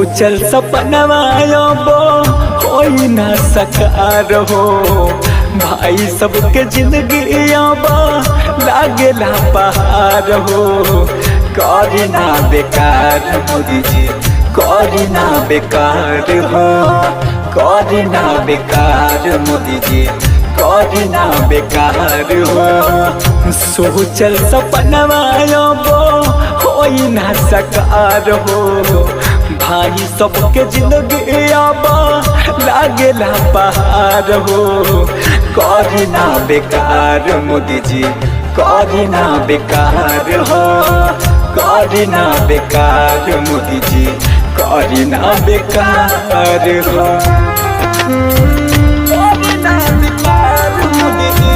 सोचल सपनवा होई ना सकार हो। भाई सबके जिंदगी लागेला पहाड़ हो। करी ना बेकार मोदी जी, करी ना बेकार हो। करी ना बेकार मोदी जी, करी ना बेकार हो। सोचल सपनवा होई ना सकार हो। भाई सबके जिंदगी लागेला पहाड़ हो। करी ना बेकार मोदी जी, करी ना बेकार हो। करी ना बेकार मोदी जी, करी ना बेकार हो। करी ना बेकार मोदी जी,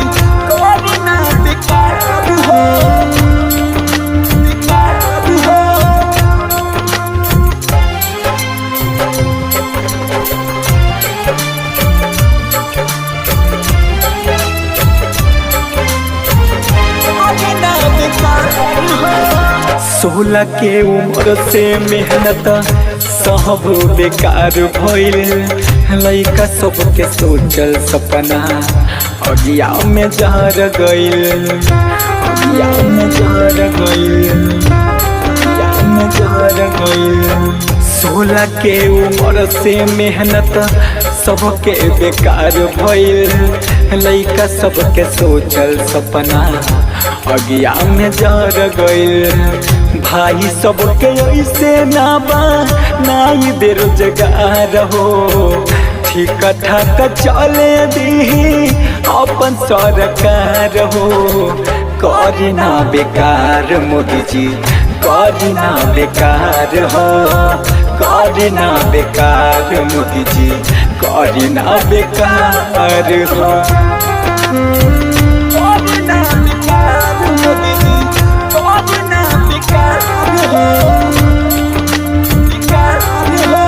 करी ना बेकार हो। बेकार हो। सोलह के उम्र से मेहनत सब बेकार भइल। लइका सबके सोचल सपना अगिया में जहर गइल। अगिया में जहर गइल। अगिया में जहर गइल। 16 के उम्र से मेहनत सबके बेकार भइल। लइका सबके सोचल सपना अगिया में जहर गइल। भाई सबके ऐसे ना बा नाई बेरोजगार हो। ठीक ठाक चले दी अपन सरकार हो। करी ना बेकार मोदी जी, करी ना बेकार हो। करी ना बेकार मोदी जी, करी ना बेकार हो। करी ना बेकार मोदी जी, करी ना बेकार हो। बेकार हो।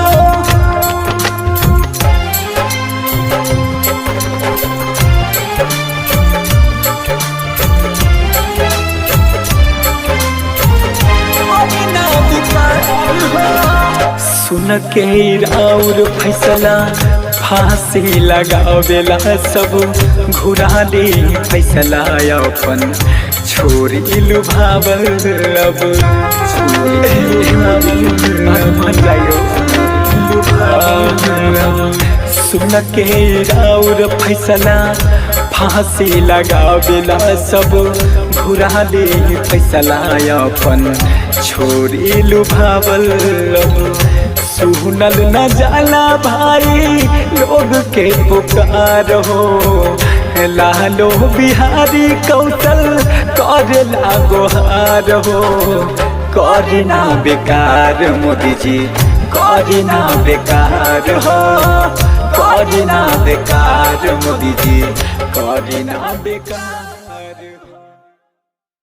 सुन के और फैसला फांसी लगावेला सब घुरा दे फैसला अपन छोरी लुभावल। अब सुन के और फैसला फांसी लगावेला सब घुरा दे फैसला अपन छोरी लुभावल। सुनल न जाला भाई लोग के पुकार हो। लालो बिहारी कौशल करेला गोहार हो। करी ना बेकार मोदी जी, करी ना बेकार हो। करी ना बेकार मोदी जी, करी ना बेकार।